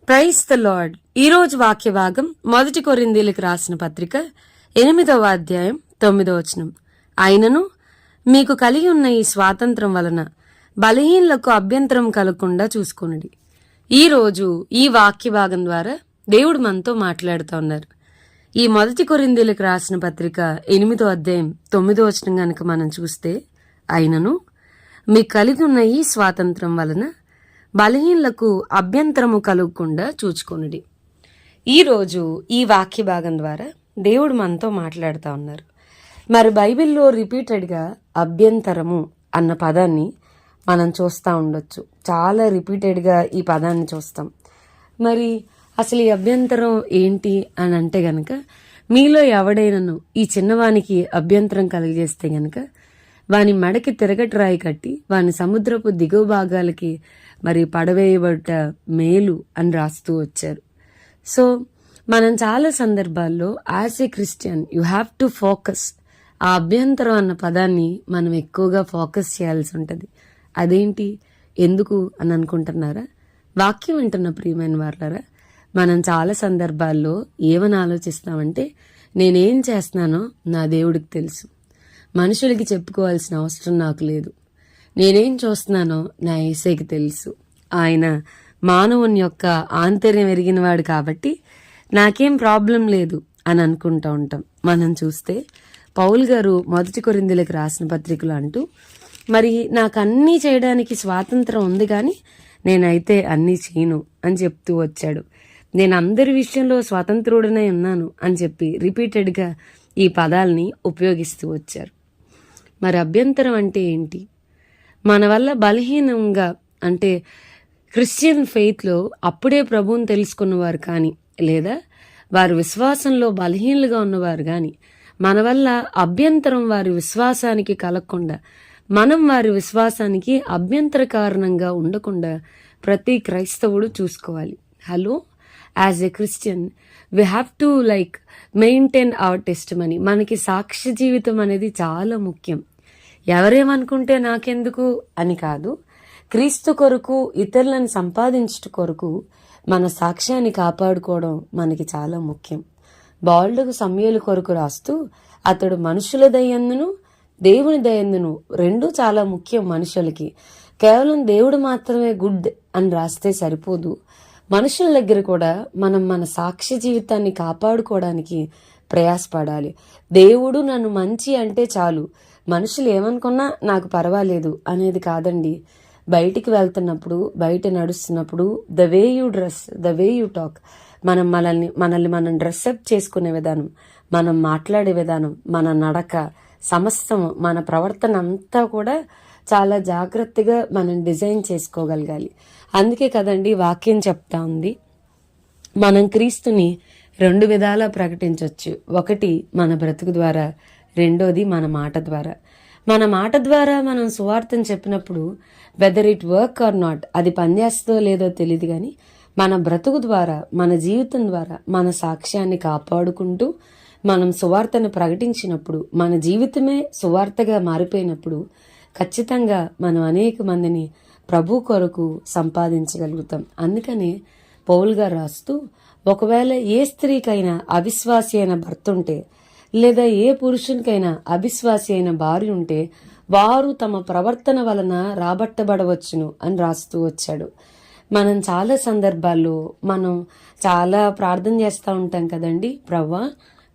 Praise the lord. ఈరోజు వాక్య భాగం 1 కొరింథీయులకు రాసిన పత్రిక 8వ అధ్యాయం 9వ వచనం. అయినను మీకు కలిగి ఉన్న ఈ స్వాతంత్రం వలన బలహీనులకు అభ్యంతరం కలగకుండా చూసుకొనుడి. ఈరోజు ఈ వాక్య భాగం ద్వారా దేవుడు మనతో మాట్లాడుతూ ఉన్నారు. ఈ 1 కొరింథీయులకు రాసిన పత్రిక 8వ అధ్యాయం 9వ వచనం గనక మనం చూస్తే, అయినను మీకు కలిగి ఉన్న ఈ స్వాతంత్రం వలన బలహీనులకు అభ్యంతరము కలగకుండా చూచుకొనుడి. ఈరోజు ఈ వాక్య భాగం ద్వారా దేవుడు మనతో మాట్లాడుతూ ఉన్నారు. మరి బైబిల్లో రిపీటెడ్గా అభ్యంతరము అన్న పదాన్ని మనం చూస్తూ ఉండొచ్చు. చాలా రిపీటెడ్గా ఈ పదాన్ని చూస్తాం. మరి అసలు ఈ అభ్యంతరం ఏంటి అని అంటే గనక, మీలో ఎవడైనను ఈ చిన్నవానికి అభ్యంతరం కలిగజేస్తే గనక వాని మెడకి తిరగట్రాయి కట్టి వాని సముద్రపు దిగువ భాగాలకి మరి పడవేయబడ్డ మేలు అని రాస్తూ వచ్చారు. సో మనం చాలా సందర్భాల్లో as a Christian you have to focus. ఆ అభ్యంతరం అన్న పదాన్ని మనం ఎక్కువగా ఫోకస్ చేయాల్సి ఉంటుంది. అదేంటి, ఎందుకు అని అనుకుంటున్నారా? వాక్యం వింటున్న ప్రియమైన వారులారా, మనం చాలా సందర్భాల్లో ఏమని ఆలోచిస్తామంటే, నేనేం చేస్తున్నానో నా దేవుడికి తెలుసు, మనుషులకి చెప్పుకోవాల్సిన అవసరం నాకు లేదు, నేనేం చూస్తున్నానో నా యేసయ్యకి తెలుసు, ఆయన మానవుని యొక్క ఆంతర్యం ఎరిగినవాడు కాబట్టి నాకేం ప్రాబ్లం లేదు అని అనుకుంటూ ఉంటాం. మనం చూస్తే పౌలు గారు 1 కొరింథీయులకు రాసిన పత్రికలు అంటూ, మరి నాకు అన్నీ చేయడానికి స్వాతంత్రం ఉంది కానీ నేనైతే అన్నీ చేయను అని చెప్తూ వచ్చాడు. నేను అందరి విషయంలో స్వాతంత్రుడనే ఉన్నాను అని చెప్పి రిపీటెడ్గా ఈ పదాలని ఉపయోగిస్తూ వచ్చారు. మరి అభ్యంతరం అంటే ఏంటి? మన వల్ల బలహీనంగా, అంటే క్రిస్టియన్ ఫెయిత్లో అప్పుడే ప్రభువుని తెలుసుకున్నవారు కానీ, లేదా వారి విశ్వాసంలో బలహీనులుగా ఉన్నవారు కానీ, మన వల్ల అభ్యంతరం వారి విశ్వాసానికి కలగకుండా, మనం వారి విశ్వాసానికి అభ్యంతర కారణంగా ఉండకుండా ప్రతి క్రైస్తవుడు చూసుకోవాలి. Hello, as a Christian we have to maintain hour testimony. మనకి సాక్ష్య జీవితం అనేది చాలా ముఖ్యం. ఎవరేమనుకుంటే నాకెందుకు అని కాదు, క్రీస్తు కొరకు ఇతరులను సంపాదించుట కొరకు మన సాక్ష్యాన్ని కాపాడుకోవడం మనకి చాలా ముఖ్యం. బాలుడు సమూయేలు కొరకు రాస్తూ, అతడు మనుషుల దయందును దేవుని దయందును రెండూ చాలా ముఖ్యం మనుషులకి. కేవలం దేవుడు మాత్రమే గుడ్ అని రాస్తే సరిపోదు. మనుషుల దగ్గర కూడా మనం మన సాక్ష్య జీవితాన్ని కాపాడుకోవడానికి ప్రయాసపడాలి. దేవుడు నన్ను మంచి అంటే చాలు, మనుషులు ఏమనుకున్నా నాకు పర్వాలేదు అనేది కాదండి. బయటికి వెళ్తున్నప్పుడు, బయట నడుస్తున్నప్పుడు, the way you dress, the way you talk, మనల్ని మనం డ్రెస్అప్ చేసుకునే విధానం, మనం మాట్లాడే విధానం, మన నడక, సమస్తం మన ప్రవర్తన అంతా కూడా చాలా జాగ్రత్తగా మనం డిజైన్ చేసుకోగలగాలి. అందుకే కదండి వాక్యం చెప్తా ఉంది, మనం క్రీస్తుని 2 విధాలా ప్రకటించవచ్చు. ఒకటి మన బ్రతుకు ద్వారా, రెండోది మన మాట ద్వారా. మన మాట ద్వారా మనం సువార్తను చెప్పినప్పుడు whether it work or not, అది పనిచేస్తుందో లేదో తెలియదు కానీ, మన బ్రతుకు ద్వారా, మన జీవితం ద్వారా మన సాక్ష్యాన్ని కాపాడుకుంటూ మనం సువార్తను ప్రకటించినప్పుడు, మన జీవితమే సువార్తగా మారిపోయినప్పుడు ఖచ్చితంగా మనం అనేక మందిని ప్రభు కొరకు సంపాదించగలుగుతాం. అందుకనే పౌలు గారు రాస్తూ, ఒకవేళ ఏ స్త్రీకైనా అవిశ్వాసి అయిన భర్త ఉంటే, లేదా ఏ పురుషునికైనా అవిశ్వాసి అయిన భార్య ఉంటే, వారు తమ ప్రవర్తన వలన రాబట్టబడవచ్చును అని రాస్తూ వచ్చాడు. మనం చాలా సందర్భాల్లో మనం చాలా ప్రార్థన చేస్తూ ఉంటాం కదండి, ప్రవ్వా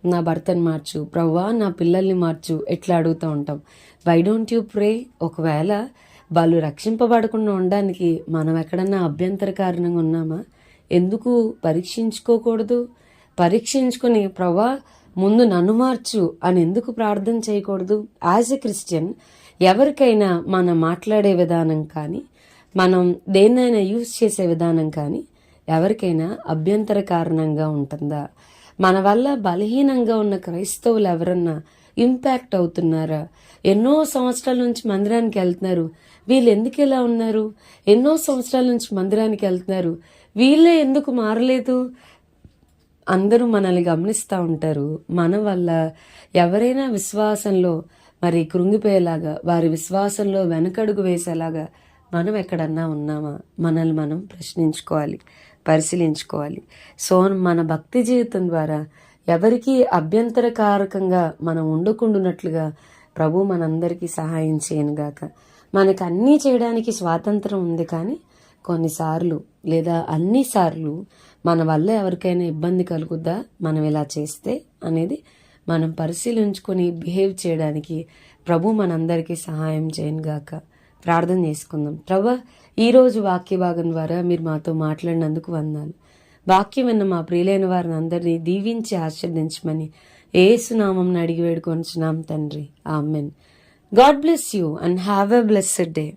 నా భర్తను మార్చు, ప్రవ్వా నా పిల్లల్ని మార్చు, ఎట్లా అడుగుతూ ఉంటాం. Why don't you pray? ఒకవేళ వాళ్ళు రక్షింపబడకుండా ఉండడానికి మనం ఎక్కడన్నా అభ్యంతర కారణంగా ఉన్నామా? ఎందుకు పరీక్షించుకోకూడదు? పరీక్షించుకుని ప్రవ్వా ముందు నన్ను మార్చు అని ఎందుకు ప్రార్థన చేయకూడదు? యాజ్ ఎ క్రిస్టియన్ ఎవరికైనా మనం మాట్లాడే విధానం కానీ, మనం దేన్నైనా యూజ్ చేసే విధానం కానీ ఎవరికైనా అభ్యంతర కారణంగా ఉంటుందా? మన వల్ల బలహీనంగా ఉన్న క్రైస్తవులు ఎవరన్నా ఇంపాక్ట్ అవుతున్నారా? ఎన్నో సంవత్సరాల నుంచి మందిరానికి వెళ్తున్నారు, వీళ్ళు ఎందుకు ఇలా ఉన్నారు? ఎన్నో సంవత్సరాల నుంచి మందిరానికి వెళ్తున్నారు, వీళ్ళే ఎందుకు మారలేదు? అందరూ మనల్ని గమనిస్తూ ఉంటారు. మన వల్ల ఎవరైనా విశ్వాసంలో మరి కృంగిపోయేలాగా, వారి విశ్వాసంలో వెనకడుగు వేసేలాగా మనం ఎక్కడన్నా ఉన్నామా, మనల్ని మనం ప్రశ్నించుకోవాలి, పరిశీలించుకోవాలి. సో మన భక్తి జీవితం ద్వారా ఎవరికి అభ్యంతరకారకంగా మనం ఉండకుండానట్లుగా ప్రభు మనందరికీ సహాయం చేయనుగాక. మనకు అన్నీ చేయడానికి స్వాతంత్రం ఉంది, కానీ కొన్నిసార్లు లేదా అన్నిసార్లు మన వల్ల ఎవరికైనా ఇబ్బంది కలుగుద్దా మనం ఇలా చేస్తే అనేది మనం పరిశీలించుకొని బిహేవ్ చేయడానికి ప్రభు మనందరికీ సహాయం చేయనుగాక. ప్రార్థన చేసుకుందాం. ప్రభా, ఈరోజు వాక్య భాగం ద్వారా మీరు మాతో మాట్లాడినందుకు వందనాలు. వాక్యం విన్న మా ప్రియులైన వారిని అందరినీ దీవించి ఆశీర్వదించమని యేసునామం అడిగి వేడుకొంచున్నాం తండ్రి. Amen. God bless you and have a blessed day.